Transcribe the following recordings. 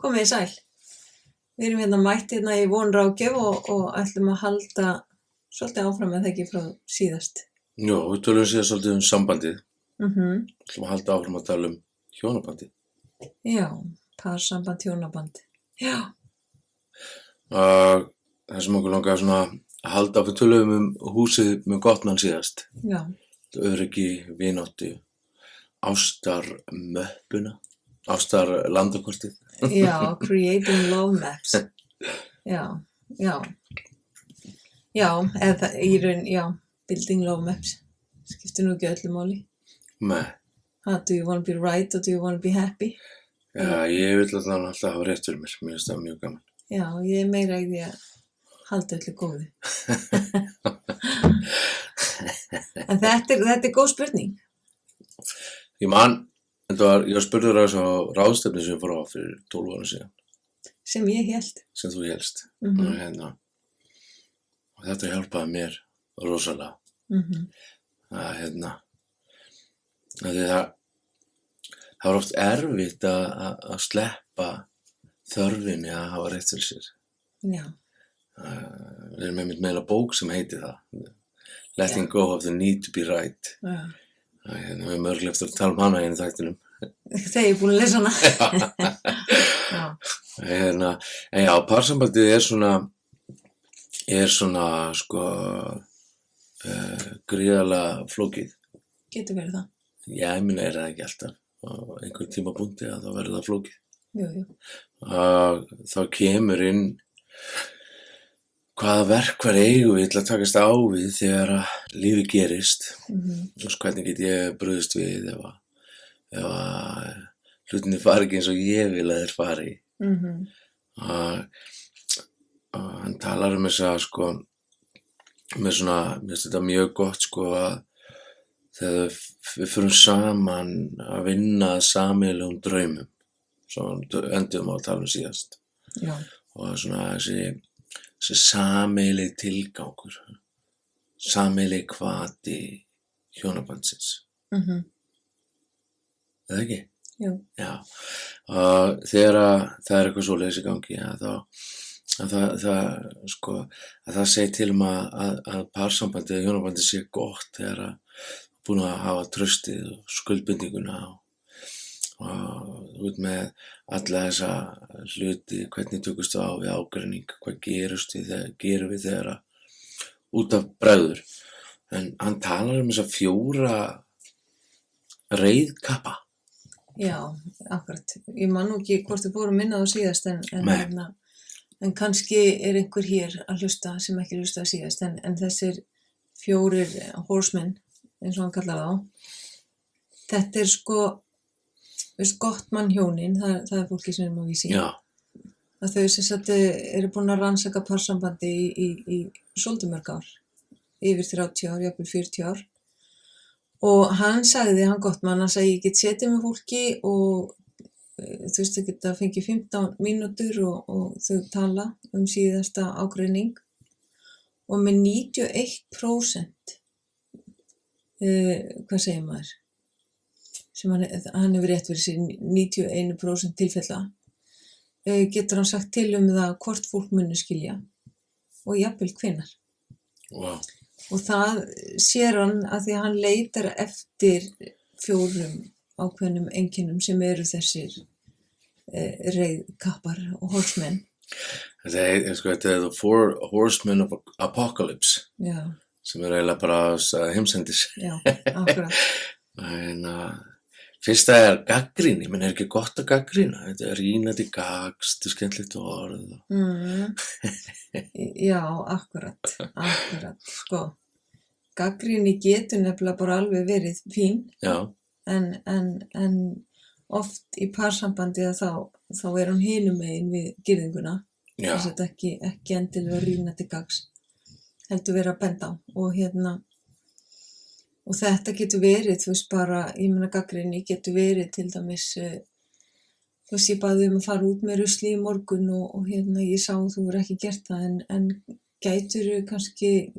Komið sæl. Við erum hérna mætt hérna í Von Ráðgjöf og ætlum að halda svolítið áfram með það ekki frá síðast. Jó, við tölum síðan svolítið sambandið. Mhm. Ætlum að halda áfram að tala hjónabandið. Já, parsamband, hjónaband. Já. Það sem okkur langar svona að halda áfram tölum húsið með Gottmann síðast. Já. Öryggi, vináttu, ástarmöppuna, ástarlandakortið. Já, creating love maps. Já. Já, eða í raun, já, building love maps. Skiptir nú ekki öllu máli. Nei. Do you want to be right or do you want to be happy? Já, ég vil alltaf hafa rétt fyrir mér. Mér finnst það mjög gaman. Já, ég er meira í því að halda öllu góðu. En þetta er góð spurning. Ég var spurður á þessu ráðstefni sem ég fór á fyrir 12 ára síðan. Sem ég hélt. Sem þú hélst. Mhm. Og þetta hjálpaði mér rosalega. Mhm. Það var oft erfitt að sleppa þörfinni að hafa rétt fyrir sér. Já. Við erum einmitt meila bók sem heitir það. Letting go of the need to be right. Já. Við erum örglega eftir að tala hana í einu þættinum. Þegar ég er búin að lesa hana. Já. En já, parsambandið er svona sko gríðarlega flókið. Getur verið það. Já, ég meina það ekki alltaf. Á einhver tímapunkti að það verður það flókið. Jú. Þá kemur inn hvaða verkfæri eigum við til að takast á við þegar að lífið gerist. Og hvernig get ég brugðist við ef að hlutinni fari ekki eins og ég vil að þeir fari. Hann talar þessa sko með svona, mér finnst þetta mjög gott sko að þegar við förum saman að vinna að sameiginlegum draumum sem endum á að tala síðast. Já. Og svona þessi sameiginlegi tilgangur, sameiginlegi hvati hjónabandsins. Eða ekki? Jú. Já. Þegar það er eitthvað svoleiðis í gangi, það segir til að parsambandið eða hjónabandið sé gott þegar að búin að hafa traustið og skuldbindinguna og út með alla þessa hluti, hvernig tökumst við á við ágreining, hvað gerum við þegar að út af bregður. En hann talar þessa 4 reiðkappa. Já, akkurat. Ég man nú ekki hvort við fórum inn á það síðast en kannski er einhver hér að hlusta sem ekki hlusta síðast en þessir 4 horsemen eins og hann kallar þá. Þetta er sko Gottmann hjónin, það er fólki sem að vísi. Já. Að þau sem sagt eru búin að rannsaka parsambandi í svolítið mörg ár. Yfir 30 ár, jafnvel 40 ár. Og hann Gottmann, hann sagði ég get setið með fólki og þau geta fengið 15 mínútur og þau tala síðasta ágreining og með 91% hvað segir maður sem hann hefur rétt fyrir sér 91% tilfella getur hann sagt til það hvort fólk muni skilja og jafnvel hvenær. Wow. Og það sér hann að því að hann leitar eftir 4 ákveðnum einkennum sem eru þessir reiðkappar og horsemen. Þetta er the 4 horsemen of apocalypse. Já. Sem er eiginlega bara heimsendis. Já, akkurat. Fyrsta er gagnrýni, menn er ekki gott að gagnrýna. Þetta er rýnandi gags, þetta er skemmtilegt orð. Já, akkurat. Sko, gagnrýni getur nefnilega bara alveg verið fín. Já. En oft í parsambandi þá er hann hinum megin við girðinguna. Já. Þess að ekki endilega rýnandi gags. Heldur vera að benda á og þetta getur verið, bara, ég meina gagnrýni getur verið til dæmis, ég baði að fara út með rusli í morgun og ég sá þú voru ekki gert það en gætur kannski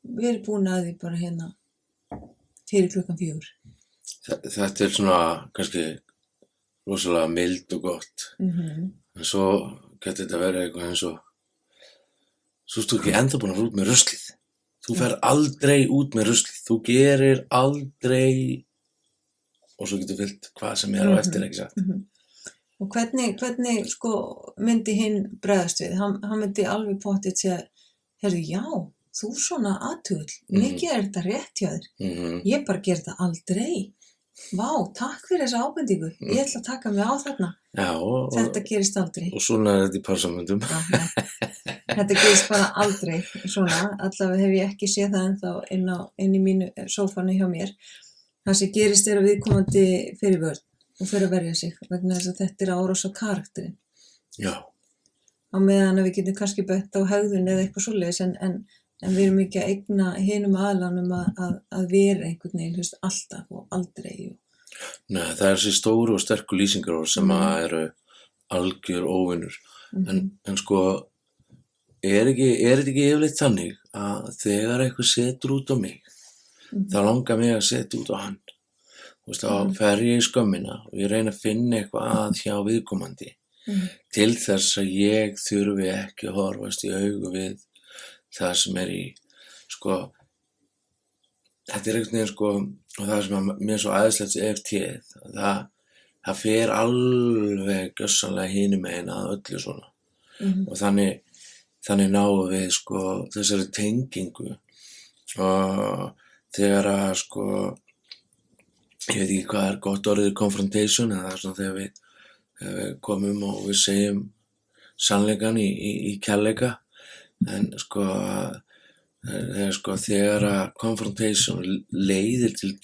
verið búin að því bara fyrir klukkan 4. Þetta er svona kannski rosalega mild og gott. En svo getur þetta verið eitthvað eins og svo ertu ekki ennþá búin að fara út með ruslið. Þú fer aldrei út með ruslið. Þú gerir aldrei og svo getur fyllt hvað sem á eftir, ekki satt. Og hvernig sko myndi hinn bregðast við? Hann myndi alveg pottið segja, heyrðu, já, þú svona athugull, mikið þetta rétt hjá þér. Ég bara ger þetta aldrei. Vá, takk fyrir þessa ábendingu. Ég ætla að taka mig á þarna. Já, Þetta gerist aldrei. og svona þetta í parsamböndum. Já, nei. Þetta gerist bara aldrei svona. Allavega hef ég ekki séð það ennþá inn í mínu sófanu hjá mér. Það sem gerist að viðkomandi fyrir vörn og fyrir að verja sig vegna þess að þetta árás á karakterinn. Já. Á meðan að við getum kannski bett á hegðun eða eitthvað svoleiðis en við erum ekki að eigna hinum aðlanum að vera einhvern veginn, alltaf og aldrei. Nei, það er þessi stóru og sterku lýsingarorð sem eru algjör óvinur. En sko, er þetta ekki yfirleitt þannig að þegar eitthvað setur út á mig, þá langar mig að setja út á hann. Þú veist, þá fer ég í skömmina og ég reyna að finna eitthvað að hjá viðkomandi til þess að ég þurfi ekki að horfast í augu við það sem í, sko, þetta einhvern veginn, sko, og það sem mér er svo æðislegt í EFT, það fer alveg gjörsamlega hinum megin að öllu svona. Og þannig náum við, sko, þessari tengingu og þegar að, sko, ég veit ekki hvað gott orðið confrontation, en það svona þegar við komum og við segjum sannleikann í kærleika, en sko, þegar að confrontation leiðir til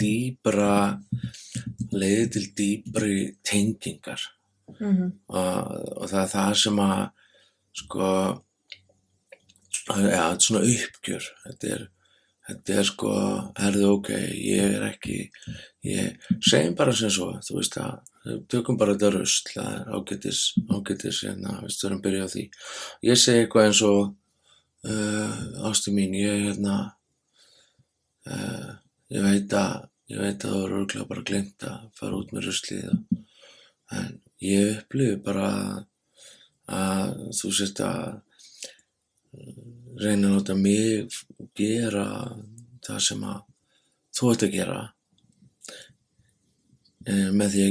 dýpri tengingar og það er það sem að, sko, ja, þetta er svona uppgjör, þetta er sko, herðu, ok, ég segjum bara sem svo, þú veist að, tökum bara þetta rusl, það er ágætis, hérna, við stöðum að byrja á því. Ég segi eitthvað eins og, ástu mín, ég veit að þú eru örugglega bara gleymt að fara út með ruslið, en ég upplifi bara að þú sért að reyna að láta mig gera það sem að þú ert að gera með því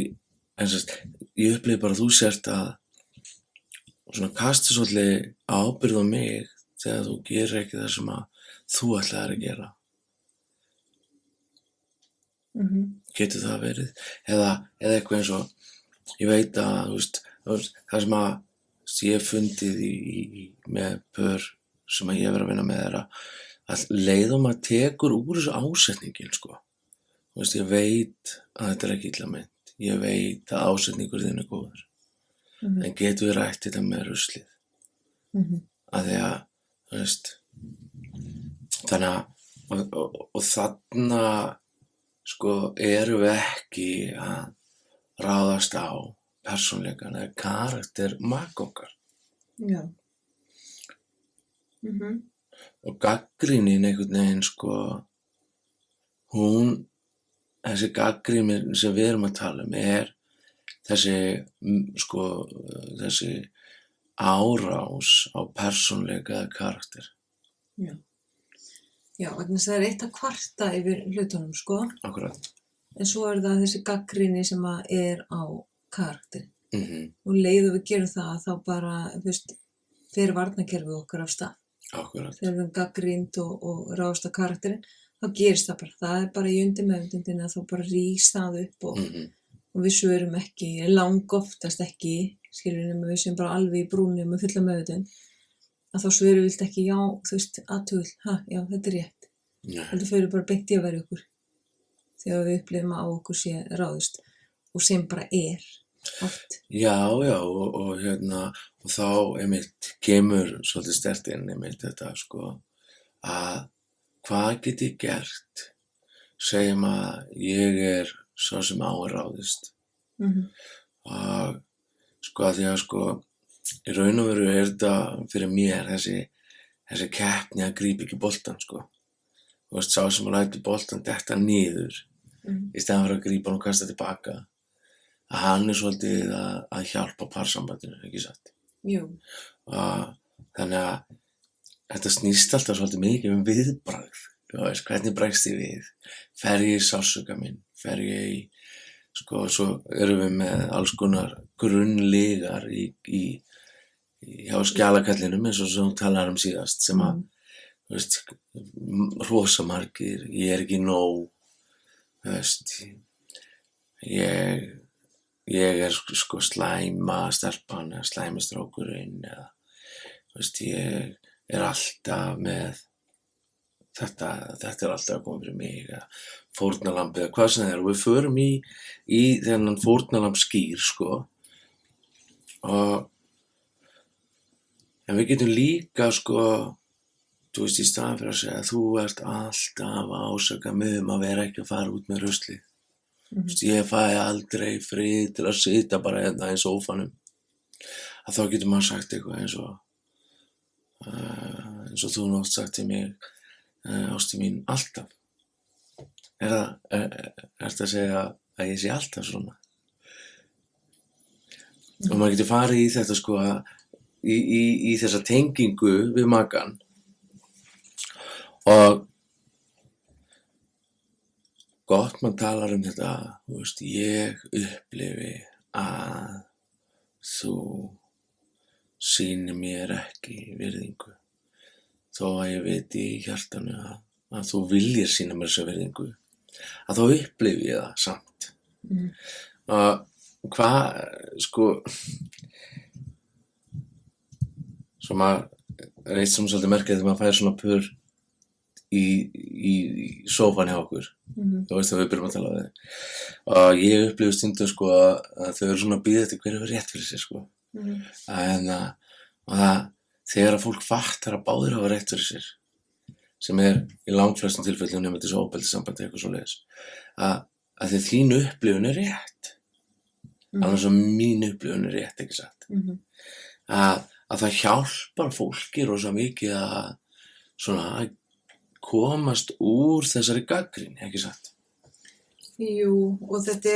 ég upplifi bara að þú sért að svona kasta svolítið ábyrgð á mig þegar þú gerir ekki það sem að þú ætlaðir að gera. Getur það verið? Eða eitthvað eins og ég veit að það sem að ég hef fundið með pör sem að ég hef verið að vinna með að leiðum að tekur úr þessu ásetningin, sko. Þú veist, ég veit að þetta er ekki illa meint. Ég veit að ásetningur þinn er góður. En getur við rætt þetta með ruslið? Að því að, þú veist, þannig að, og þarna, sko, erum við ekki að ráðast á persónleikan eða karakter maka okkar. Já. Og gagnrýnin einhvern veginn, sko, þessi gagnrýni sem við erum að tala þessi, sko, þessi árás á persónleika eða karakter. Já. Já, vegna þess að það er eitt að kvarta yfir hlutunum, sko. Akkurat. En svo er það þessi gagnrýni sem að er á karakterinn. Og leið og við gerum það, þá bara, þú veist, fer varnarkerfið okkar af stað. Akkurat. Þegar við erum gagnrýnd og ráðast á karakterinn, þá gerist það bara. Það er bara í undirmeðvitundinni að þá bara rís það upp og við svörum ekki, langoftast ekki, skilurðu, við séum bara alveg í brúnni með fulla meðvitund, að þá svörum við ekki, já, þú veist, athugul, já, þetta er rétt. Þetta fyrir bara beint í að vera okkur þegar við upplifum að á okkur sé ráðist og sem bara er oft. Já, og þá einmitt kemur svolítið sterkt inn einmitt þetta, sko, að hvað get ég gert? Segjum að ég er sá sem á er ráðist. Og sko að því að, sko, í raun og veru er þetta fyrir mér þessi keppni að grípa ekki boltann, sko. Þú veist, sá sem að lætur boltann detta niður í stæðan fyrir að grípa hann og kasta tilbaka. að hann svolítið að hjálpa parsambandinu, ekki satt? Jú. Þannig að þetta snýst alltaf svolítið mikið viðbragð. Þú veist, hvernig bregst ég við? Fer ég í sársauka minn? Fer ég í, svo erum við með alls konar grunnlygar hjá skjalakallinum eins og sem þú talar síðast sem að, þú veist, rosa margir, ég ekki nóg, þú veist, ég slæma stelpan eða slæmi strákurinn eða, þú veist, ég alltaf með þetta alltaf að koma fyrir mig eða fórnarlamb eða hvað sem og við förum í þennan fórnarlamb skýr, en við getum líka, þú veist, í staðan fyrir að segja að þú ert alltaf að ásaka mig að vera ekki að fara út með ruslið. Þú veist, ég fæ aldrei frið til að sitja bara hérna í sófanum. Að þá getur maður sagt eitthvað eins og þú nátt sagt til mig, ástu mín, alltaf. Ertu að segja að ég sé alltaf svona? Og maður getur farið í þetta, í þessa tengingu við makann. Og gott maður talar þetta, þú veist, ég upplifi að þú sýnir mér ekki virðingu. Þó að ég veit í hjartanu að þú viljir sýna mér þessa virðingu, að þá upplifi ég það samt. Svo maður eitt sem svolítið merkilegt þegar maður fær svona pör í sófan hjá okkur. Þú veist að við byrjum að tala við þig. Og ég upplifi stundum að þau eru svona að bíða eftir hver hefur rétt fyrir sér, þegar að fólk fattar að báðir hafa rétt fyrir sér, sem í langflestum tilfellum nema þessu ofbeldissambandi eitthvað svoleiðis, að því þín upplifun rétt, annars að mín upplifun rétt, ekki satt, að það hjálpar fólki rosa mikið að komast úr þessari gagnrýni, ekki satt? Jú, og þetta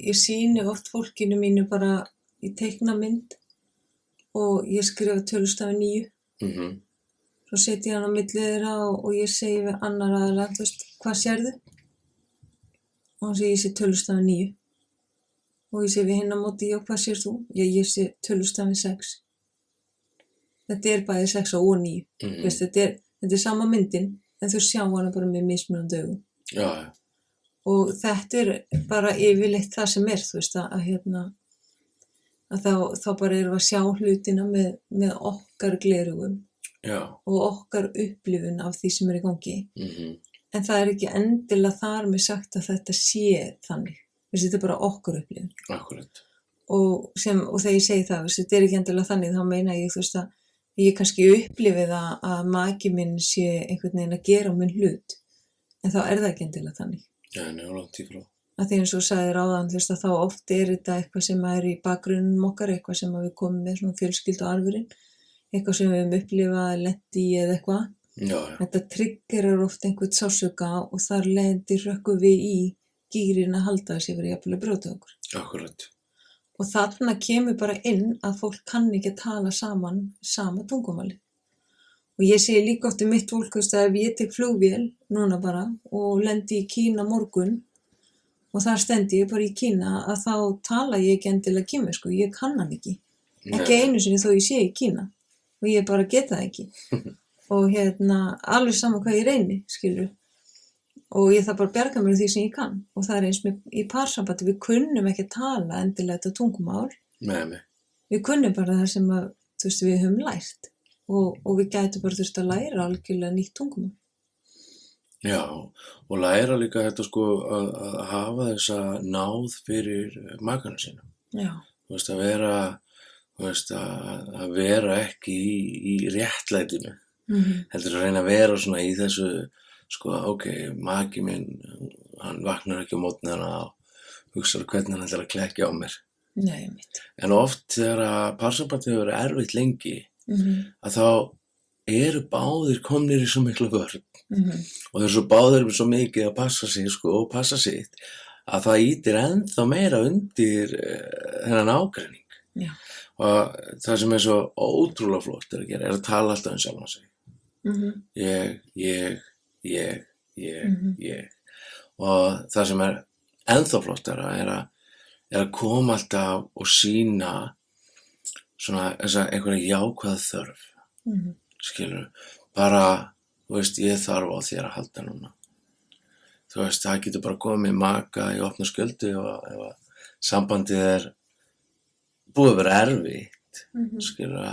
ég sýni oft fólkinu mínu bara í teiknamynd og ég skrifa tölustafi 9. Svo setja ég hann á milli þeirra og ég segi við annar aðila, þú veist, hvað sérðu? Og hann segir, ég sé tölustafi 9. Og ég segi við hinn á móti, já, hvað sér þú? Ég sé tölustafi 6. Þetta bæði 6 og 9. Veist, þetta sama myndin, en þú sjá hana bara með mismunandi augum. Já. Og þetta bara yfirleitt það sem þú veist, að þá bara erum við að sjá hlutina með okkar gleraugum og okkar upplifun af því sem í gangi. En það ekki endilega þar með sagt að þetta sé þannig. Þetta bara okkar upplifun. Akkurat. Og þegar ég segi það, þetta ekki endilega þannig, þá meina ég, þú veist, að ég kannski upplifi það að maki minn sé einhvern veginn að gera minn hlut, en þá það ekki endilega þannig. Já, langt í frá. Að því eins og sagðir áðan, þú veist, að þá oft þetta eitthvað sem í bakgrunnum okkar, eitthvað sem við komum með svona fjölskyldu arfurinn, eitthvað sem við höfum upplifað, lent í eða eitthvað. Já. Þetta triggerar oft einhvern sársauka og þar lendi rökkum við í gírinn að halda þessi verið jafnvel að brjóta okkur. Akkurat. Og þarna kemur bara inn að fólk kann ekki að tala sama tungumáli. Og ég segi líka oft mitt fólk, að ef ég tek flugvél núna bara og lendi í Kína morgun og þar stendi ég bara í Kína, að þá tala ég ekki endilega kínversku, ég kann hann ekki. Ekki einu sinni þó ég sé í Kína og ég bara geta það ekki. Og alveg saman hvað ég reyni, skilur. Og ég þarf bara að bjarga mér því sem ég kann. Og það eins með í parsambandi, við kunnum ekki að tala endilega þetta tungumál. Nei. Við kunnum bara það sem þú veist, við höfum lært. Og við gætum bara þurft að læra algjörlega nýtt tungumál. Já, og læra líka þetta að hafa þessa náð fyrir makanum sínum. Já. Þú veist, að vera ekki í réttlætinu. Heldur að reyna að vera svona í þessu, ok, maki minn, hann vaknar ekki á mótnana og hugsar hvernig hann ætlar að klekja á mér. Nei, mitt. En oft þegar parsambandið hefur verið erfitt lengi, að þá báðir komnir í svo mikla vörn. Og þeir svo báðir svo mikið að passa sig og passa sitt, að það ýtir ennþá meira undir þennan ágreining. Já. Og það sem svo ótrúlega flott að gera að tala alltaf sjálfan sig. Ég. Og það sem ennþá flottara er að koma alltaf og sýna svona þessa einhverja jákvæða þörf. Skilur, bara, þú veist, ég þarf á þér að halda núna. Þú veist, það getur bara komið maka í opna skjöldu og ef sambandið búið að vera erfitt, skilur,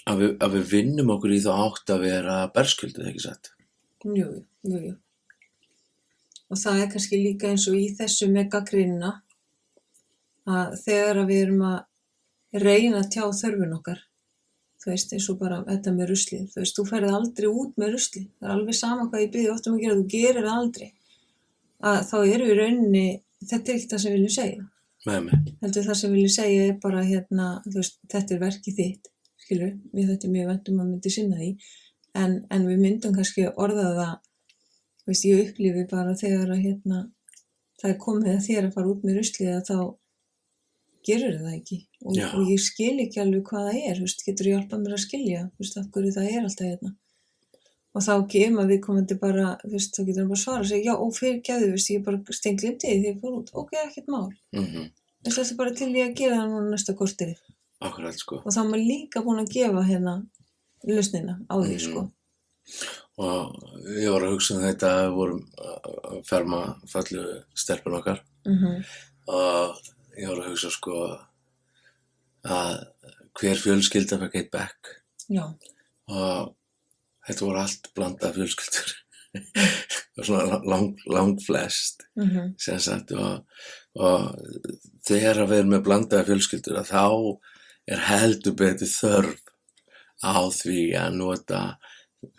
að við vinnum okkur í þá átt að vera berskjölduð, ekki satt? Jú. Og það kannski líka eins og í þessu með gagnrýnina að þegar við erum að reyna að tjá þörfin okkar, þú veist, eins og bara þetta með ruslið, þú veist, þú ferð aldrei út með ruslið, það alveg sama hvað ég byrði oft að gera, þú gerir það aldrei, að þá eru í rauninni, þetta ekki það sem við viljum segja. Heldur það sem við viljum segja bara þú veist, þetta verkið þitt, skilur, þetta mjög vænt að myndi sinna því, en við myndum kannski orða það, þú veist, ég upplifi bara þegar að það komið að þér að fara út með ruslið að þá gerur það ekki og ég skil ekki alveg hvað það þú veist, getur hjálpað mér að skilja, þú veist, af hverju það alltaf og þá kemur viðkomandi bara, þú veist, þá getur hann bara svara og segja, já, og fyrirgefðu, þú veist, ég bara steinglimti því þegar ég fór út, ok, ekkert mál. Þetta er bara til ég að gera það núna næsta korterið. Akkurat, sko. Og þá er maður líka búin að gefa lausnina á því, sko. Og ég var að hugsa þetta, við vorum að ferma fallegu stelpun okkar og ég var að hugsa, sko, að hver fjölskylda fekk eitt bekk. Já. Og þetta voru allt blandað fjölskyldur. Svona langflest, sem sagt, og þegar við erum með blandaða fjölskyldur, að þá heldur betur þörf á því að nota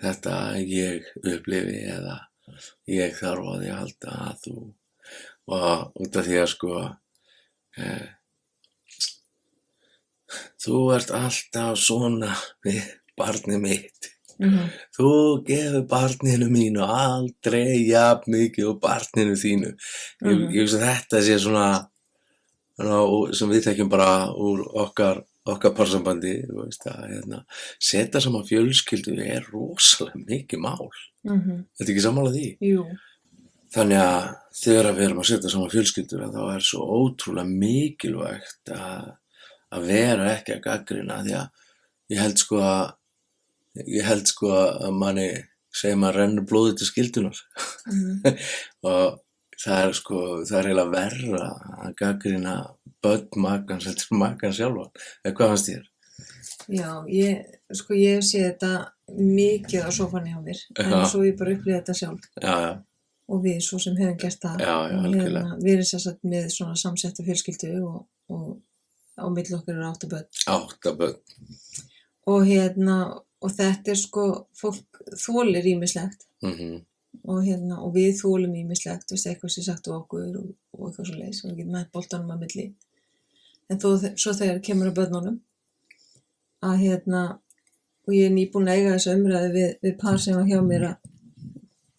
þetta ég upplifi eða ég þarf á því að halda að þú, og út af því að, sko, þú ert alltaf svona við barnið mitt. Þú gefur barninu mínu aldrei jafn mikið og barninu þínu. Ég veist að þetta sé svona sem við þekkjum bara úr okkar parsambandi, þú veist að setja saman fjölskyldu rosalega mikið mál. Þetta ekki sammála því? Jú. Þannig að þegar við erum að setja saman fjölskyldur þá svo ótrúlega mikilvægt að vera ekki að gagnrýna, því að ég held sko að manni segir maður rennur blóðið til skyldunar og það eiginlega verra að gagnrýna börn makans heldur makan sjálfan. Hvað fannst þér? Já, ég sé þetta mikið á sófanni hjá mér, en svo ég bara upplifði þetta sjálf. Já. Og við svo sem hefum gert það. Já, algjörlega. Við erum sérstaklega með svona samsetta fjölskyldu og á milli okkar 8 börn. 8 börn. Og þetta sko, fólk þolir ýmislegt. Og við þolum ýmislegt, þú veist, eitthvað sem sagt á okkur og eitthvað svo leiðis, og við getum með boltanum að milli. En svo þegar kemur að börnunum, og ég er nýbúin að eiga þessu umræðu við par sem var hjá mér að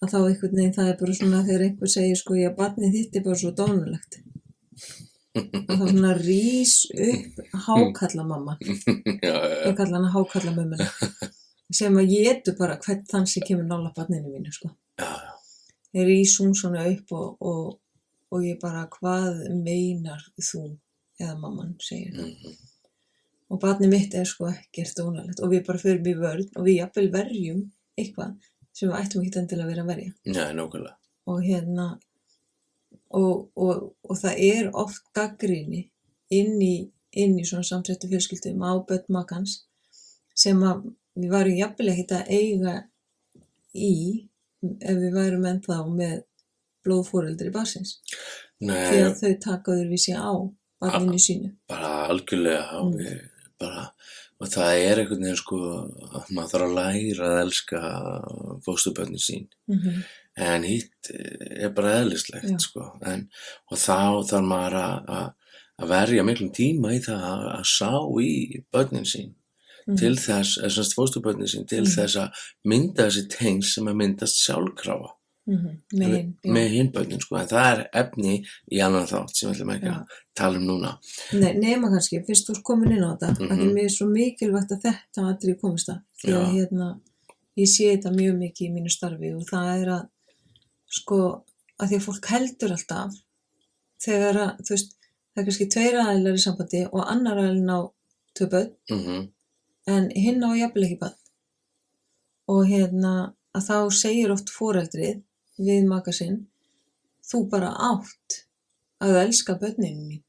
þá einhvern veginn það bara svona þegar einhver segir sko, já, barnið þitt bara svo dónalegt. Og þá svona rís upp hákallamamma. Ég kalla hana hákallamömmuna. Sem að ég etu bara hvern þann sem kemur nála barninu mínu, sko. Ég rís hún svona upp og ég bara, hvað meinar þú? Eða mamman segir það. Og barnið mitt sko ekkert dónalegt og við bara förum í vörn og við jafnvel verjum eitthvað sem við ættum ekki endilega að vera að verja. Nei, nákvæmlega. Og það oft gagnrýni inn í svona samsettu fjölskyldum á börn makans sem að við varum jafnvel ekkert að eiga í ef við værum ennþá með blóðforeldri barnsins. Nei. Því að þau taka öðruvísi á barninu sínu. Bara algjörlega og það einhvern veginn sko að maður þarf að læra að elska fósturbörnin sín. En hitt bara eðlislegt sko og þá þarf maður að verja miklum tíma í það að sá í börnin sín til þess, fósturbörnin sín til þess að mynda þessi tengsl sem að myndast sjálfkrafa. með hinn börnin, sko, en það er efni í annan þátt sem við ætlum ekki að tala núna. Nei, nema kannski, fyrst þú komin inn á þetta, af því mér er svo mikilvægt að þetta atriði komist að, því að ég sé þetta mjög mikið í mínu starfi og það er að, sko, að því að fólk heldur alltaf, þegar að, þú veist, það er kannski 2 aðilar í sambandi og annar aðilinn á 2 börn, en hinn á jafnvel ekki barn. Og að þá segir oft foreldrið við maka sinn, þú bara átt að elska börnin mín.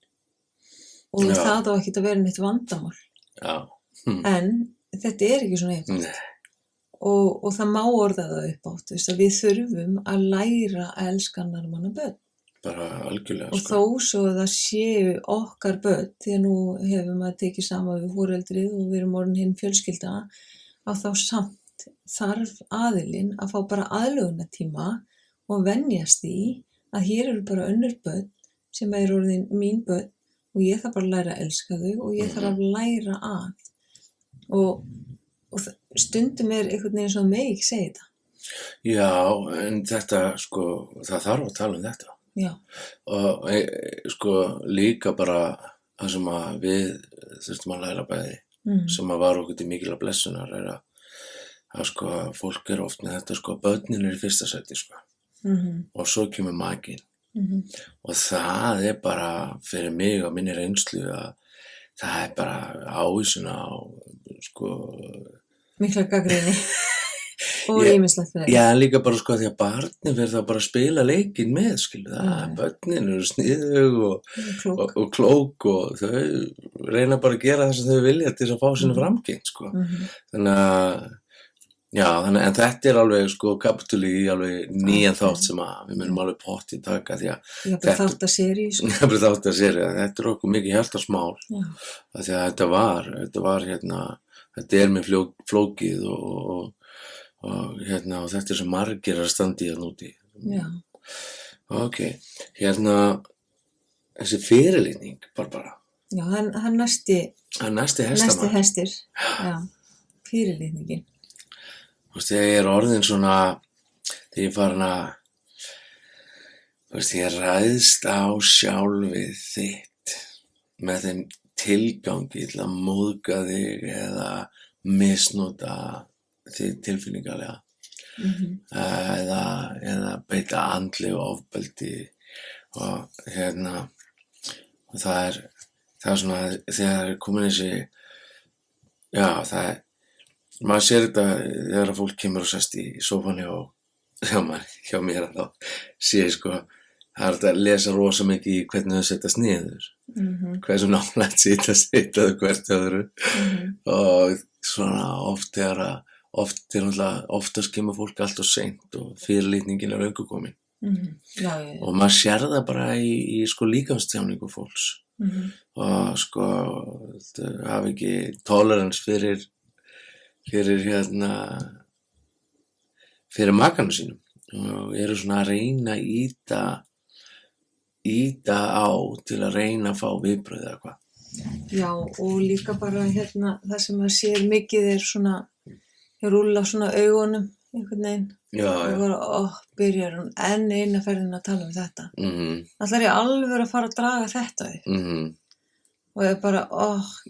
Og það á ekki að vera neitt vandamál. En þetta er ekki svona eitthvað. Og það má orða það upp átt, að við þurfum að læra að elska annar manna börn. Bara algjörlega, og þó svo það séu okkar börn, því að nú hefum maður tekið saman við foreldrið og við erum orðin hinn fjölskylda, að þá samt þarf aðilinn að fá bara aðlögunartíma og venjast í að hér eru bara önnur börn sem er orðin mín börn og ég þarf bara að læra að elska þau og ég þarf að læra að og stundum er einhvern veginn svo megi ekki segja þetta. Já, en þetta, sko, það þarf að tala um þetta. Já. Og sko, líka bara það sem að við þurftum að læra bæði, sem að var okkur til mikilvæg blessunar er að sko, fólk er oft með þetta, sko, börnin er í fyrsta sæti, sko, og svo kemur makinn. Og það er bara fyrir mig og minni reynslu að það er bara ávísun á, sko, mikla gagnrýni og ýmislegt fyrir það. Já, líka bara, sko, því að barnin fyrir það bara að spila leikinn með, skilu, það, börnin eru sniðug og klók og þau reyna bara að gera það sem þau vilja til þess að fá sinni framgengt, sko. Þannig að, já, en þetta er alveg, sko, kapitúli í alveg nýjan þátt sem að við munum alveg pottið taka því að bara þáttaseríu, sko. Þáttaseríu, þetta er okkur mikið hjartarsmál, því að þetta var þetta er með flókið og þetta er svo margir að standa í það núti. Já. Ok, þessi fyrirlitning, Barbara. Já, hann næsti hestir, já, fyrirlitningin. Þú veist, þegar ég er orðin svona, þegar ég er farin að, þú veist, ég ræðst á sjálfið þitt með þeim tilgangi til að móðga þig eða misnota þig tilfinningalega eða beita andlegu ofbeldi og og það er svona þegar er komin þessi maður sér þetta þegar fólk kemur og sest í sófanni og hjá mér að þá sé sko það er að lesa rosa mikið í hvernig þau setjast niður hversu nálægt sitja hvert öðru og svona oftast kemur fólk allt of seint og fyrirlitningin er löngu komin og maður sér það bara í sko líkamstjáningu fólks og sko hafa ekki tolerans fyrir makanum sínum og eru svona að reyna að ýta á til að reyna að fá viðbrögð eða hvað. Já, og líka bara það sem maður sér mikið er svona, ég rúlla svona augunum einhvern veginn og bara, byrjar hún enn eina ferðin að tala um þetta. Ætlar ég alveg að fara að draga þetta upp og ég bara,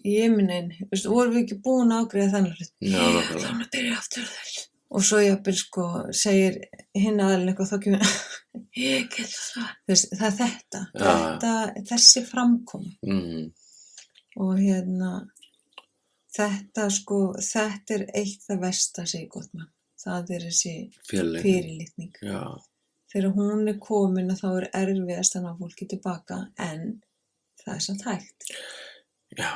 ég minn vorum við ekki búin að afgreiða þennan hlut. Já, nákvæmlega. Þannig að byrja aftur þess. Og svo jafnvel sko segir hinn aðalinn eitthvað þá kemur ég get það. Það er þessi framkoma. Og þetta sko, þetta er eitt það versta, segir Gottman. Það er þessi fyrirlitning. Já. Þegar hún er komin þá er erfiðast að ná fólki tilbaka en það er samt hægt. Já,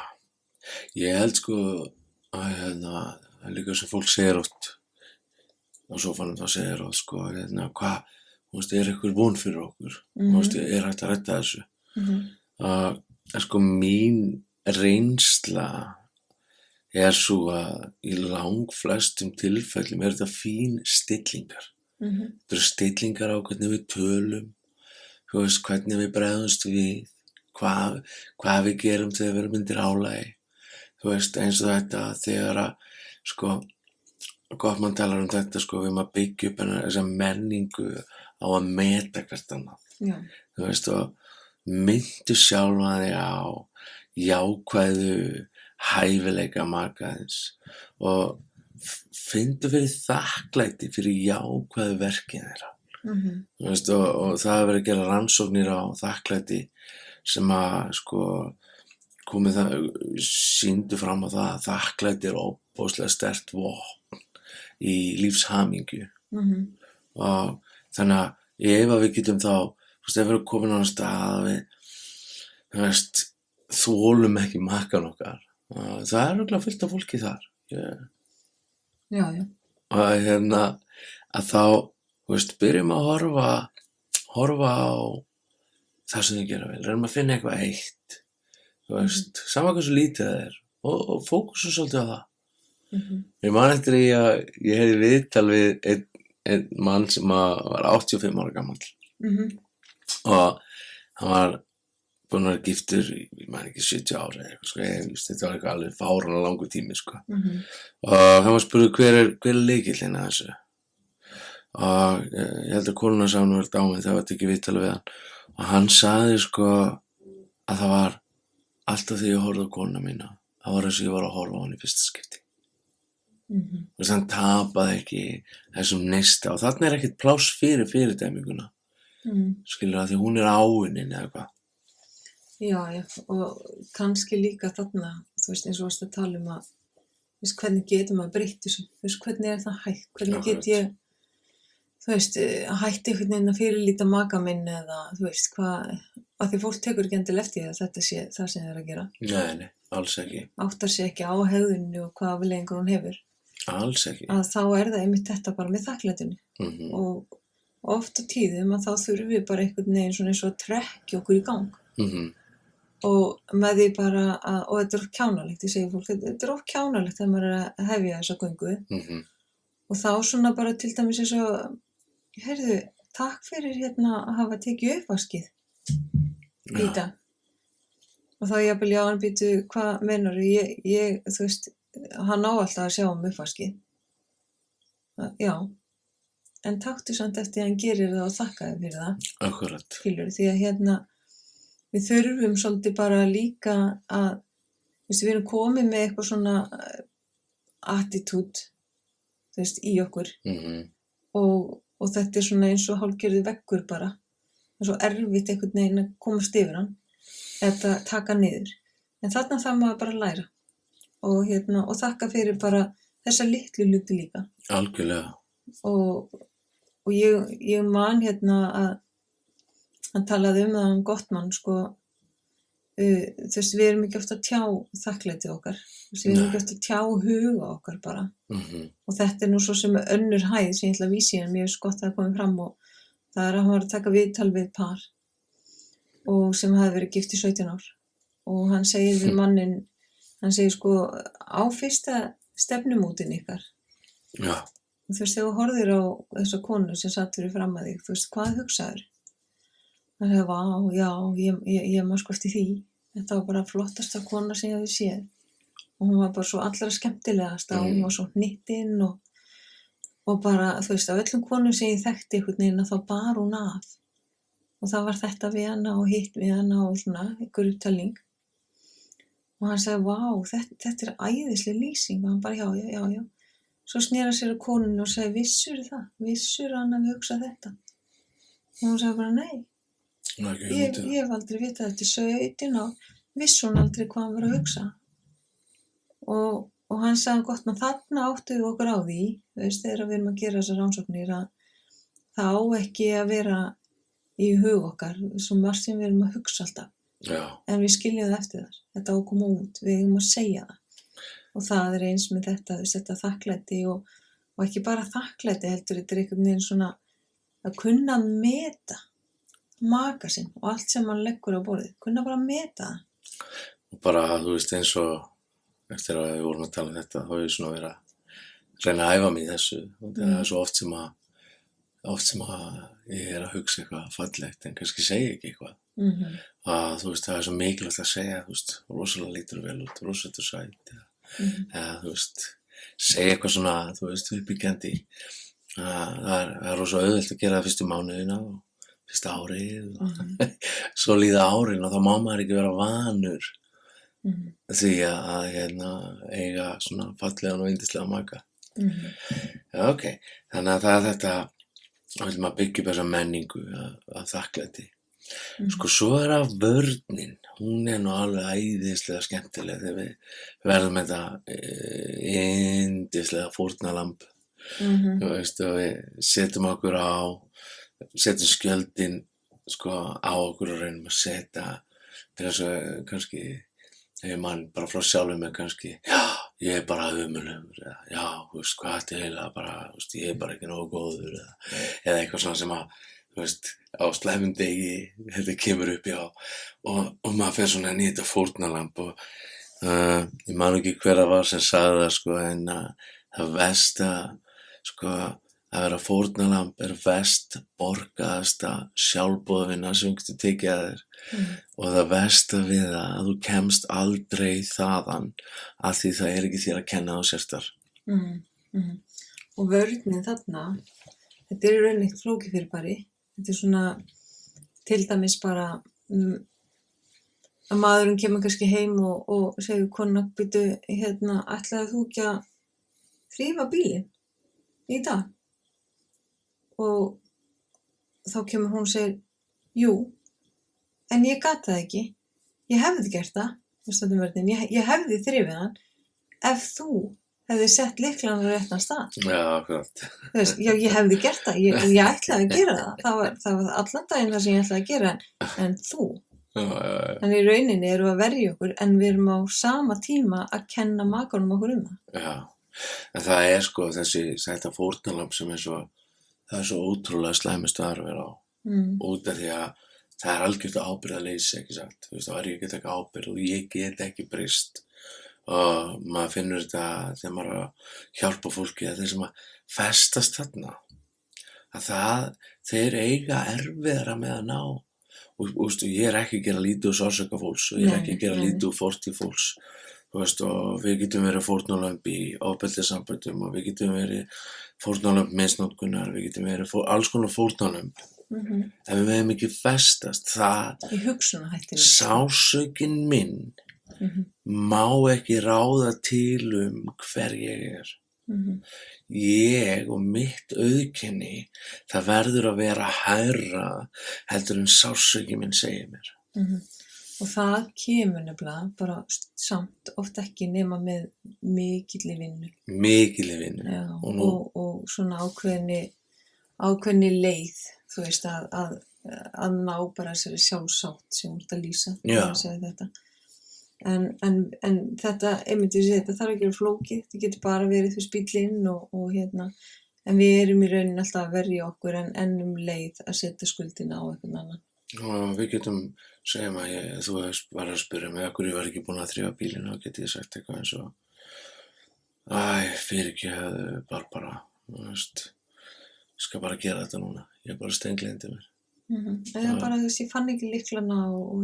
ég held sko að líka sem fólk segir oft á sófanum þá segir oft sko hvað, þú veist, er eitthvað von fyrir okkur þú veist, er hægt að redda þessu að sko mín reynsla er svo að í langflestum tilfellum er þetta fín stillingar þetta eru stillingar á hvernig við tölum þú veist, hvernig við bregðumst við hvað við gerum þegar við erum undir álagi þú veist, eins og þetta þegar að sko Gottman talar þetta sko, við maður byggja upp þessa menningu á að meta hvert annað. Já. Þú veist, og myndu sjálfan þig á jákvæðu hæfileika makaðins og finndu fyrir þakklæti fyrir jákvæðu verkin þeirra. Þú veist, og það hefur verið að gera rannsóknir á þakklæti sem að sko komið það, sýndu fram á það að þakklæti er óbúslega sterkt vopn í lífshamingju. Og þannig að ef að við getum þá, þú veist, ef við erum komin á þann stað að við, þú veist, þolum ekki makan okkar, það er örugglega fullt af fólki þar. Já. Og að þá, þú veist, byrjum að horfa á það sem þau gera vel, reynum að finna eitthvað eitt, þú veist, sama hversu lítið það er og fókusum svolítið á það. Ég man eftir því að ég heyrði viðtal við einn mann sem var 85 ára gamall og hann var búinn að vera giftur í, ég man ekki, 70 ára eða eitthvað, sko, þetta var eitthvað alveg fáránlega langur tími, sko. Og hann var spurður hver er lykillinn að þessu, og ég held að konuna sá hann var dáin þegar var tekið viðtal við hann, og hann sagði sko að það var alltaf þegar ég horfði á konuna mína, það var eins og ég var að horfa á hann í fyrsta skipti. Þú veist, hann tapaði ekki þessum neista, og þarna er ekkert pláss fyrir fyrirdæminguna, skilur, að því hún er áunnin eða eitthvað. Já, og kannski líka þarna, þú veist, eins og varst að tala um að, þú veist, hvernig getur maður breytt þessu, þú veist, hvernig er það hægt, hvernig get ég, þú veist, hætti einhvern veginn að fyrirlíta maka minn eða, þú veist, hvað, að því fólk tekur ekki endilega eftir því að þetta sé það sem það er að gera. Nei, alls ekki. Áttar sig ekki á hegðunni og hvaða afleiðingar hún hefur. Alls ekki. Að þá er það einmitt þetta bara með þakklætinu. Og oft á tíðum að þá þurfum við bara einhvern veginn svona eins og að trekkja okkur í gang. Og með því bara að, og þetta er of kjánalegt, ég segi fólk, þetta er of kjánalegt þegar maður er að hefja þessa göngu. Og þá svona bara til dæmis eins og, heyrðu, takk fyrir hérna að hafa tekið uppvaskið í dag. Og þá jafnvel, já, hann býtu, hvað meinarðu, ég, þú veist, hann á alltaf að sjá uppvaskið. Já, en taktu samt eftir að hann gerir það og þakkaði fyrir það. Akkurat. Skilurðu, því að við þurfum svolítið bara líka að, þú veist, við erum komið með eitthvað svona attitút, þú veist, í okkur. Og þetta er svona eins og hálfgerður veggur bara. Það er svo erfitt einhvern veginn að komast yfir hann, eða taka niður. En þarna þarf maður bara að læra. Og þakka fyrir bara þessa litlu hluti líka. Algjörlega. Og ég man að hann talaði um það, hann Gottman, sko, þú veist, við erum ekki oft að tjá þakklæti okkar. Þú veist, við erum ekki oft að tjá huga okkar bara. Og þetta er nú svo sem önnur hæð sem ég ætla að vísa í, en mér finnst gott að það komið fram, og það er að hann var að taka viðtal við par og sem hafði verið gift í 17 ár. Og hann segir við manninn, hann segir sko, á fyrsta stefnumótin ykkar. Já. Og þú veist, þegar þú horfðir á þessa konu sem satt fyrir fram að þig, þú veist, hvað hugsaður? Hann segir, vá, já, ég maður skvart í því. Þetta var bara flottasta kona sem ég hafði séð. Og hún var bara svo allra skemmtilegasta og hún var svo hnittinn og bara, þú veist, af öllum konum sem ég þekkti einhvern veginn að þá bar hún af. Og það var þetta við hana og hitt við hana og svona, einhver upptalning. Og hann sagði, vá, þetta er æðisleg lýsing. Og hann bara, já. Svo sneri hann sér að konunni og sagði, vissur það? Vissur hann að við hugsa þetta? Og hún sagði bara, nei. Ég hef aldrei vitað þetta í 17 ár. Vissi hún aldrei hvað hann var að hugsa. Og hann sagði, gott, menn þarna áttu við okkur á því, þú veist, þegar við erum að gera þessar rannsóknir, að það á ekki að vera í hug okkar, svo margt sem við erum að hugsa alltaf. Já. En við skiljum það eftir þar. Þetta á að koma út, við eigum að segja það. Og það er eins með þetta þakklæti og ekki bara þakklæti heldur, þetta er einhvern veginn svona að kunna meta maka sinn og allt sem hann leggur á borðið, kunna bara meta það. Og bara, þú veist, eins og eftir að við vorum að tala um þetta, þá hefur ég svona verið að reyna að æfa mig í þessu. Og það er svo oft sem að ég er að hugsa eitthvað fallegt en kannski segja ekki eitthvað. Að þú veist, það er svo mikilvægt að segja, þú veist, rosalega lítur vel út, rosalega sæt, eða þú veist, segja eitthvað svona, þú veist, uppbyggjandi. Það er rosa auðvelt að gera það fyrstu mánuðina og fyrsta árið og svo líða árin og þá má maður ekki vera vanur því að eiga svona fallegan og yndislega maka. Já, ok. Þannig að það er þetta, þá vil maður byggja upp þessa menningu af þakklæti. Sko, svo er það vörnin. Hún er nú alveg æðislega skemmtileg þegar við verðum þetta yndislega fórnarlamb. Þú veist, og við setjum skjöldin sko á okkur og reynum að setja til þess að kannski ef mann bara frá sjálfum mig kannski ég er bara ömurlegur eða já, þú veist, hvað þetta eiginlega bara, þú veist, ég er bara ekki nógu góður eða eitthvað svona sem að, þú veist, á slæmum degi þetta kemur upp, já, og maður fer svona inn í þetta fórnarlamb og ég man ekki hver það var sem sagði það, sko, en það versta, sko, að vera fórnarlamb er verst borgaðasta sjálfboðavinna sem þú getur tekið að þér og það versta við það að þú kemst aldrei þaðan af því það er ekki þér að kenna á sérstar. Og vörnin þarna, þetta er í rauninni eitt flókifyrirbæri. Þetta er svona til dæmis bara að maðurinn kemur kannski heim og segir konan, býtu, ætlaði þú ekki að þrífa bílinn í dag? Og þá kemur hún og segir, jú, en ég gat það ekki. Ég hefði gert það, ég hefði þrifið hann ef þú hefði sett lyklana á réttan stað. Já, akkurat. Þú veist, já, ég hefði gert það, ég ætlaði að gera það. Það var allan daginn það sem ég ætlaði að gera, en þú. Já. Þannig í rauninni erum við að verja okkur, en við erum á sama tíma að kenna makanum okkur það. Já, en það er sko þetta fórnarlamb sem það er svo ótrúlega slæmi staður að vera á. Út af því að það er algjört ábyrgðarleysi, ekki satt. Þú veist, þá er ég ekki að taka ábyrgð og ég get ekki breyst. Og maður finnur þetta þegar maður er að hjálpa fólki að þeir sem að festast þarna. Að þeir eiga erfiðara með að ná. Og ég er ekki að gera lítið úr sársauka fólks og ég er ekki að gera lítið úr fortíð fólks. Þú veist, og við getum verið fórnarlömb í ofbeldissamböndum og við getum verið fórnarlömb misnotkunar, við getum verið alls konar fórnarlömb. En við meðum ekki festast í hugsunarhættinu. Sársaukinn minn má ekki ráða til hver ég er. Ég og mitt auðkenni, það verður að vera hærra heldur en sársauki minn segir mér. Og það kemur nefnilega bara samt oft ekki nema með mikilli vinnu. Mikilli vinnu. Já, og svona ákveðni leið, þú veist, að ná bara þessari sjálfsátt sem þú ert að lýsa. Já. En þetta, einmitt við segja, þetta þarf ekki að vera flókið, þetta getur bara verið þú spýllinn og en við erum í rauninni alltaf að verja okkur en leið að setja skuldina á einhvern annan. Og við getum, segjum að þú var að spyrja mig af hverju ég var ekki búin að þrífa bílinn og geti ég sagt eitthvað eins og fyrirgefðu Barbara, þú veist, skal bara gera þetta núna, ég er bara steingleyndi mér. Eða bara þú veist, ég fann ekki lyklana og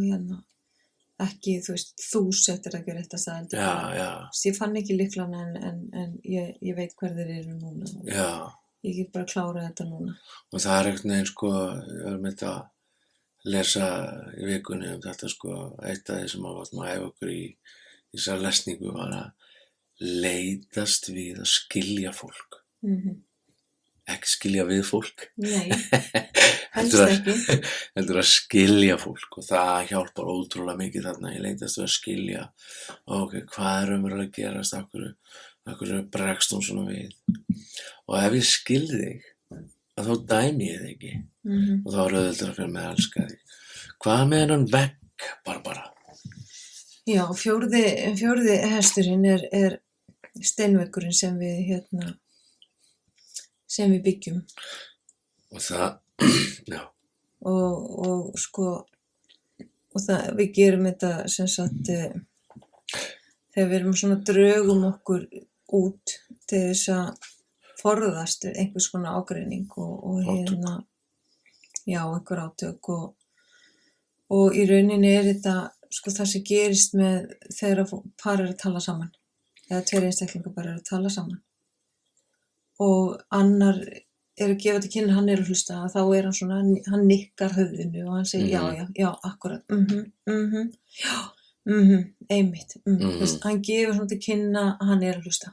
ekki, þú veist, þú settir ekki rétt að staðaldi. Já. Ég fann ekki lyklana en ég veit hver þeir eru núna. Já. Ég get bara að klára þetta núna. Og það er einhvern veginn, sko, ég var með þetta lesa í vikunni þetta, sko, eitt af því sem að æfa okkur í þessar lesningu var að leitast við að skilja fólk. Ekki skilja við fólk. Nei, helst ekki. Heldur að skilja fólk og það hjálpar ótrúlega mikið þarna. Ég leitast við að skilja, hvað er raunverulega að gerast, af hverju bregst hún svona við. Og ef ég skil þig, að þá dæmi ég þig ekki. Og þá er auðveldara fyrir mig að elska þig. Hvað með hennan vegg, Barbara? Já, fjórði hesturinn er steinveggurinn sem við byggjum. Og það, já. Og sko, við gerum þetta sem sagt, þegar við erum svona drögum okkur út til þess að forðast einhvers konar ágreining og einhver átök og í rauninni er þetta sko það sem gerist með þegar par er að tala saman eða tveir einstaklingar bara að tala saman og annar að gefa til kynna, hann að hlusta, þá hann svona, hann nikkar höfðinu og hann segir já, akkurat, já, einmitt, hann gefur svona til kynna að hann að hlusta.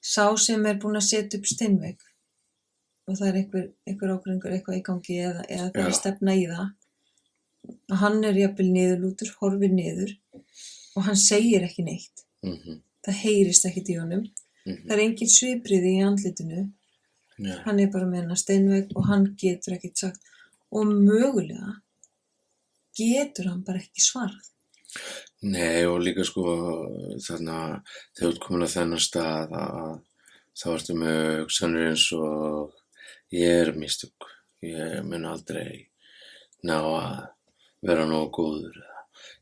Sá sem búinn að setja upp steinvegg og það einhver ágreiningur eitthvað í gangi eða það að stefna í það, að hann jafnvel niðurlútur, horfir niður og hann segir ekki neitt. Það heyrist ekkert í honum. Það engin svipbrigði í andlitinu. Hann bara með hennar steinvegg og hann getur ekkert sagt og mögulega getur hann bara ekki svarað. Nei, og líka sko þannig að þegar þú ert komin á þennan stað að þá ertu með hugsanir eins og ég mistök, ég mun aldrei ná að vera nógu góður,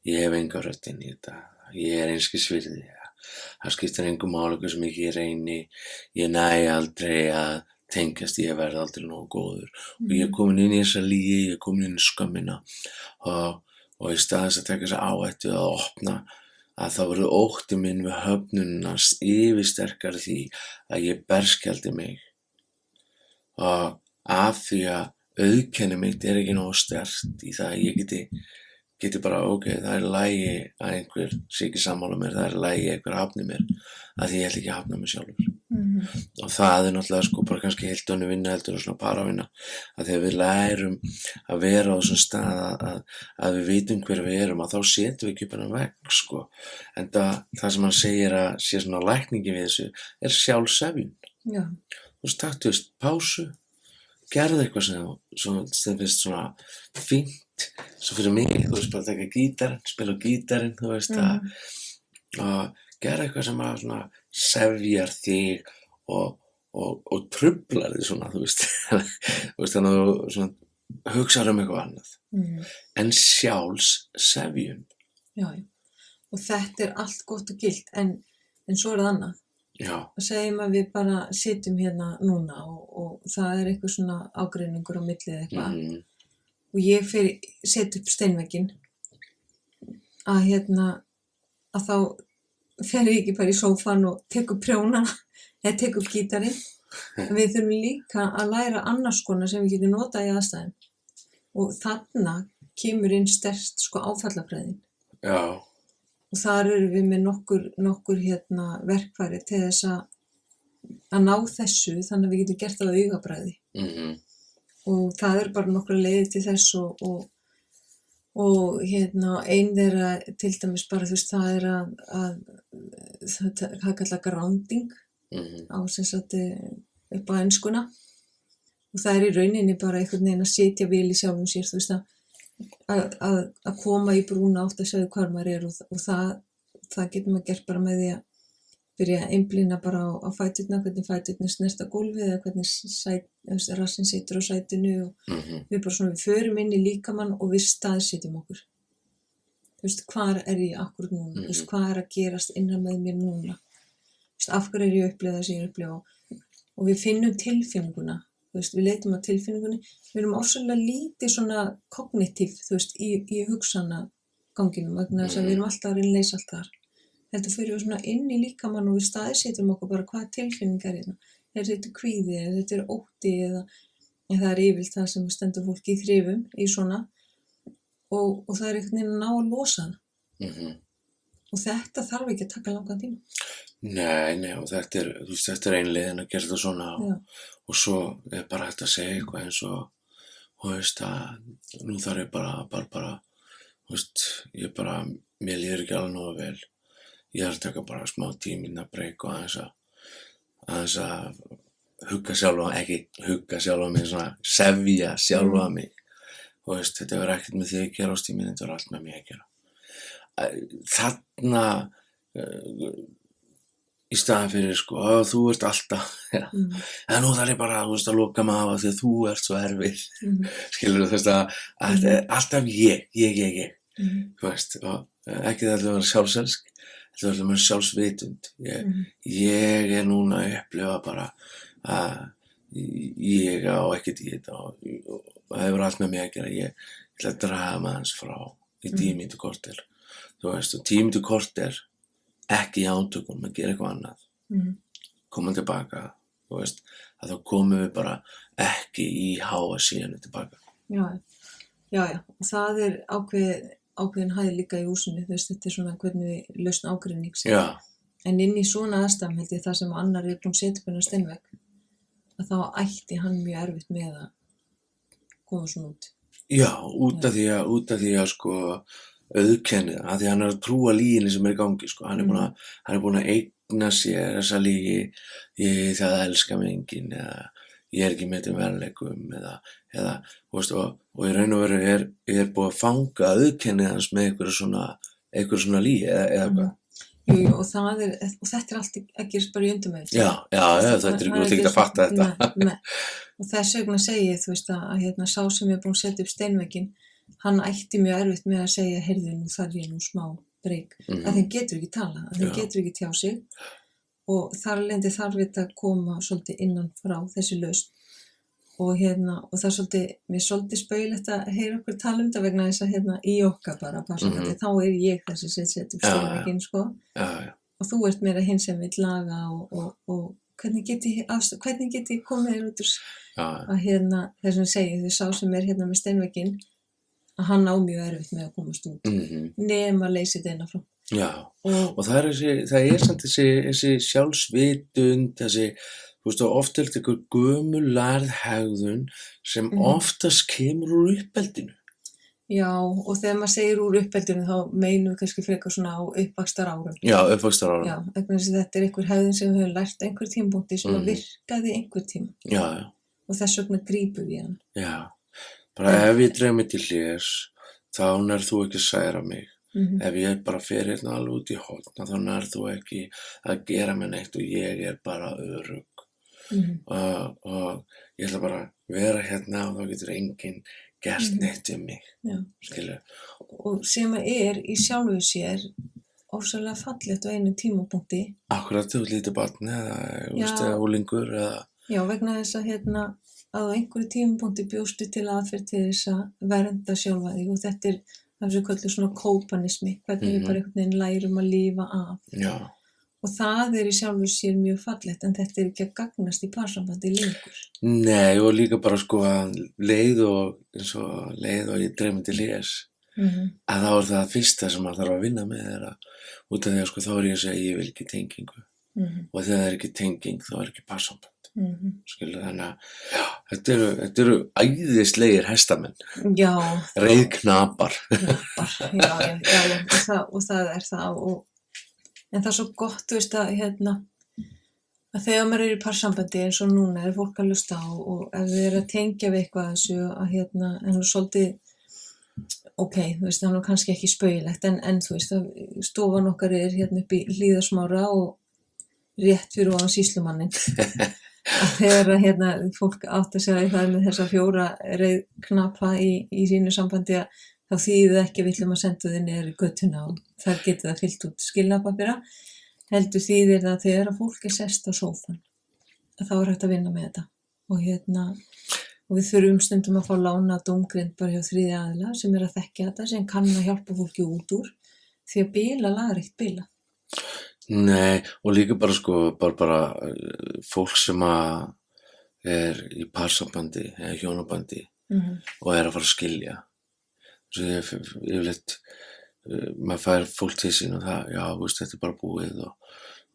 ég hef enga rödd inn í þetta, ég einskis virði, það skiptir engu máli hversu mikið ég reyni, ég næ aldrei að tengjast, ég verð aldrei nógu góður og ég komin inn í þessa lygi, ég komin inn í skömmina og í staðins að taka þessa áhættu að opna að þá verður ótti minn við höfnunina yfirsterkari því að ég berskjaldi mig og af því að auðkenni mitt ekki nógu sterkt í það að ég geti bara það í lagi að einhver sé ekki sammála mér, það í lagi að einhver hafni mér að því ég ætla ekki að hafna mér sjálfur. Og það náttúrulega sko bara kannski heilt önnur vinna heldur og svona paravinna að þegar við lærum að vera á þessum stað að við vitum hver við erum að þá setjum við ekki upp hennar vegg sko en það sem hann segir að sé svona lækningi við þessu sjálfsefjun. Þú veist, taktu pásu, gerðu eitthvað sem finnst svona fínt, svo fyrir mig, þú veist, bara taka gítarinn, spila á gítarinn, þú veist, og gera eitthvað sem að svona sefjar þig og truflar þig svona, þú veist, þannig að þú svona hugsar eitthvað annað. En sjálfsefjun. Já, og þetta allt gott og gilt, en svo það annað. Og segjum að við bara sitjum hérna núna og það eitthvað svona ágreiningur á milli eða eitthvað og ég set upp steinvegginn að þá fer ég ekki bara í sófan og tek upp prjónana eða tek upp gítarinn. Við þurfum líka að læra annars konar sem við getum notað í aðstæðum og þarna kemur inn sterkt sko áfallafræðin. Og þar við með nokkur verkfæri til þess að ná þessu þannig að við getum gert það á augabragði. Og það bara nokkrar leiðir til þess og ein þeirra til dæmis bara þú veist það það kallað grounding á sem sagt upp á enskuna og það í rauninni bara einhvern veginn að sitja vel í sjálfum sér þú veist að koma í brúna átt að segja hvar maður og það getur maður gert bara með því að byrja að einblína bara á fæturna, hvernig fæturna snerta gólfið eða hvernig rassinn situr á sætinu og við bara svona, við förum inn í líkamann og við staðsetjum okkur. Þú veist, hvar ég akkurat núna? Þú veist, hvað að gerast innan með mér núna? Þú veist, af hverju ég að upplifa það sem ég upplifa og við finnum tilfinninguna, þú veist, við leitum á tilfinningunni, við erum ofsalega lítið svona kognitív, þú veist, í hugsanaganginum vegna þess að við erum alltaf að reyna að leysa allt þar. Þetta fyrir við svona inn í líkamann og við staðsetjum okkur bara hvað tilfinningar hérna. Þetta kvíði, þetta ótti eða það yfirleitt það sem stendur fólki í þrifum í svona og það einhvern veginn að ná að losa það. Og þetta þarf ekki að taka langan tíma. Nei, og þetta ein leiðin að gera þetta svona og svo bara hægt að segja eitthvað eins og þú veist að nú þarf ég bara þú veist, mér líður ekki alveg nógu vel. Ég að taka bara smá tíminn að breyka og aðeins að hugga sjálfa mig, svona sefja sjálfa mig. Þú veist, þetta var ekkert með því að gera ástíminn, þetta var allt með mig að gera. Þarna, í staðan fyrir sko, þú ert alltaf, en nú þarf ég bara þú veist, að loka mig af því að þú ert svo erfið. Skilurðu þú veist að þetta alltaf ég. Þú veist, og ekki það að vera sjálfselsk. Þetta verður með sjálfsvitund. Ég núna að upplifa bara að ég á ekkert í þetta og það hefur allt með mig að gera. Ég ætla að draga maður hans frá í 10 mínútur korter. Þú veist, og 10 mínútur korter ekki í átökum að gera eitthvað annað, Mhm. koma tilbaka, þú veist, að þá komum við bara ekki í háa síðanu tilbaka. Já, já, og það er ákveðin hæð líka í húsinu, þú veist, þetta er svona hvernig við lausn ágreinings. Já, En inn í svona aðstæðum held ég það sem annar er búinn að setja upp hennar steinvegg, að þá ætti hann mjög erfitt með að koma svona út. já, út af því að sko auðkenni það, af því hann er að trúa lyginni sem er í gangi, sko, hann er búinn að eigna sér þessa lygi, það elskar mig enginn, eða ég er ekki með þeim verðleikum, eða, þú veist, og í raun og veru er búið að fanga auðkenni hans með einhverju svona lygi, eða hvað. Jú, og þetta er allt að gerast bara í undirmeðvitund. Já, þetta er ekki að fatta þetta. Nei. Og þess vegna segi ég, þú veist, að sá sem er búinn að setja upp steinvegginn, hann ætti mjög erfitt með að segja, heyrðu, nú þarf ég nú smá breyk, að þeim getur ekki tala, að þeim getur ekki tjá sig, og þar lendi þarf þetta að koma svolítið innan frá þessi lausn. Og það er svolítið, mér er svolítið spaugilegt að heyra okkur tala þetta vegna þess að í okkar bara, þá er ég þessi sem setja upp steinvegginn, sko. Já. Og þú ert meira hinn sem vill laga og hvernig get ég komið þér út úr að þess að segja, þau sá sem er með steinvegginn, að hann á mjög erfitt með að komast út, nema leysið innan frá. Já, og það er samt þessi sjálfsvitund, þessi, þú veist, oft er þetta einhver gömul lærð hegðun sem oftast kemur úr uppeldinu. Já, og þegar maður segir úr uppeldinu þá meinum við kannski frekar svona á uppvaxtarárum. Já, uppvaxtarárum. Já, vegna þess að þetta er einhver hegðun sem við höfum lært einhver tímapunkti sem að virkaði einhver tíma. Já. Og þess vegna grípum við hann. Já, bara ef ég dreg mig til hlés, þá nær þú ekki að særa mig. Ef ég bara fer alveg út í horn, þá nær þú ekki að gera mig neitt og ég er bara örugg. Og ég ætla bara að vera og þá getur enginn gert neitt um mig. Skilur. Og sem er í sjálfu sér ofsalega fallegt á einu tímapunkti. Akkurat, þú lítið barn eða úlingur eða... Já, vegna þess að á einhverju tímapunkti bjóstu til aðferð til þess að vernda sjálfa þig, og þetta er það sem kallað svona kópanismi, hvernig við bara einhvern veginn lærum að lifa af. Já. Og það er í sjálfu sér mjög fallegt, en þetta er ekki að gagnast í parsambandi lengur. Nei, og líka bara sko að leið og ég dreg mig til hlés, að þá er það fyrsta sem maður þarf að vinna með út af því að sko þá er ég að segja ég vil ekki tengingu, og þegar það er ekki tenging þá er ekki parsamband. Skilur, þannig að þetta eru æðislegir hestamenn. Já. Reiðknapar. Já, og það er það, en það er svo gott, þú veist, að þegar maður er í parsambandi eins og núna er fólk að hlusta á, og ef þið er að tengja við eitthvað þessu, en svolítið, ok, þú veist, það er kannski ekki spaugilegt, en þú veist, stofan okkar er upp í Hlíðarsmára og rétt fyrir ofan sýslumannin. Þegar fólk átt að segja það með þessa 4 reiðknapa í sínu sambandi, þá þýðir ekki að við ætlum að senda þið niður í göttuna og þar getur það fyllt út skilnaðarpappíra, heldur þýðir það þegar að fólk er sest á sófann, að þá er hægt að vinna með þetta. Og við þurfum stundum að fá lána dómgreind bara hjá þriðja aðila sem er að þekkja þetta, sem kann að hjálpa fólki út úr, því að bila lagar eitt bila. Nei, og líka bara sko, bara fólk sem er í parsambandi eða hjónabandi og er að fara að skilja. Svo yfirleitt, maður fær fólk til sín og það, já, veist, þetta er bara búið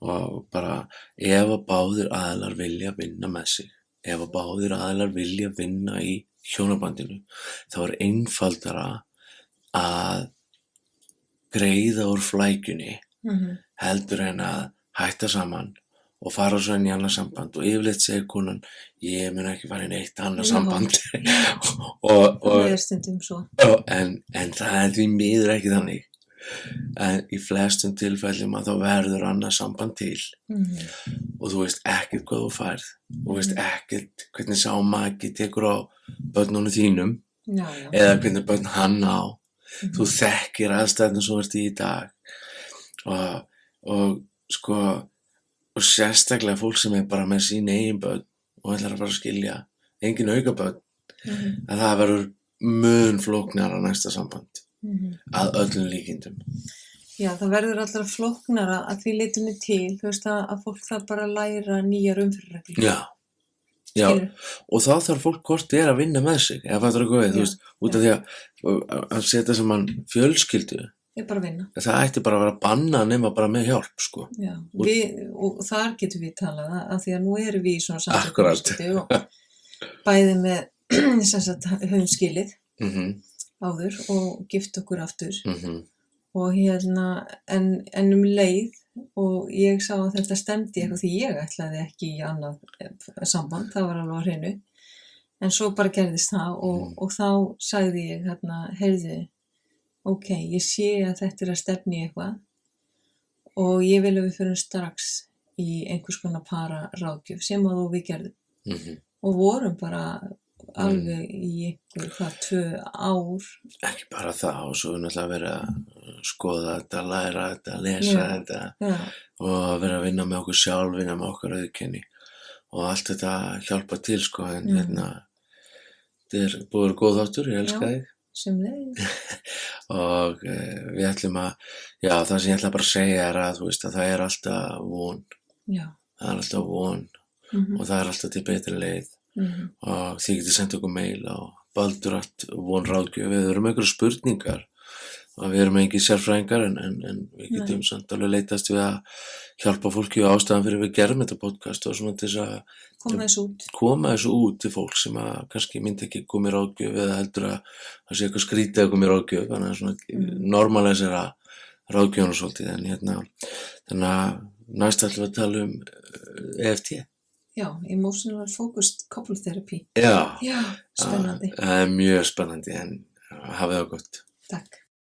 og bara ef að báðir aðilar vilja vinna með sig, ef að báðir aðilar vilja vinna í hjónabandinu, þá er einfaldara að greiða úr flækjunni heldur en að hætta saman og fara svo inn í annað samband, og yfirleitt segir konan, ég mun ekki fara inn í eitt annað samband. Það er stundum svo. En það er því miður ekki þannig. En í flestum tilfellum að þá verður annað samband til og þú veist ekkert hvað þú færð, þú veist ekkert hvernig sá maki tekur á börnunum þínum eða hvernig börn hann á. Þú þekkir aðstæðuna sem þú ert í dag og sko, og sérstaklega fólk sem er bara með sín eigin börn og ætlar að fara að skilja, engin auka börn, að það verður mun flóknara næsta samband að öllum líkindum. Já, það verður allra flóknara að því leytinu til, þú veist að fólk þarf bara að læra nýjar umferðarreglur. Já, já, Skilur? og þá þarf fólk hvort er að vinna með sig, eða fattar eitthvað við, þú Já, veist, út af því að setja saman fjölskyldu, Ég er bara að vinna. það ætti bara að vera bannað nema bara með hjálp, sko. Já, og þar getum við talað að því að nú erum við í svona Akkúrat. samtökum og bæði með sem sagt höfum skilið áður og gift okkur aftur og en leið og ég sá að þetta stemdi eitthvað því ég ætlaði ekki í annað samband, það var alveg á hreinu en svo bara gerðist það og þá sagði ég heyrðu, ok, ég sé að þetta er að stefni í eitthvað og ég vil að við fyrir strax í einhvers konar para ráðgjöf sem að við gerðum og vorum bara alveg í einhver 2 ár. Ekki bara það, og svo er náttúrulega verið að skoða þetta, læra þetta, lesa þetta og að vera að vinna með okkur sjálf, vinna með okkar auðkenni og allt þetta hjálpa til, sko, en þetta er búið að vera góð þáttur, ég elska þig. Sem leið. Og við ætlum það sem ég ætla bara að segja er að, þú veist, að það er alltaf von. Já. Það er alltaf von og það er alltaf til betri leið. Og þið getið senda okkur mail á baldur@vonráðgjöf við erum einhverjar spurningar og við erum engin sérfræðingar en við getum samt alveg leitast við að hjálpa fólki og ástæðan fyrir við gerum þetta podcast og svona til þess að koma þessu út til fólk sem að kannski myndi ekki koma í ráðgjöf eða heldur að það sé eitthvað skrítið að koma í ráðgjöf, þannig að svona normalisera ráðgjöfuna svolítið þannig að næst ætlum við að tala um EFT. Já, Emotional Focused Couple Therapy. Já, spennandi. Mjög spennandi en hafið það gott. Takk.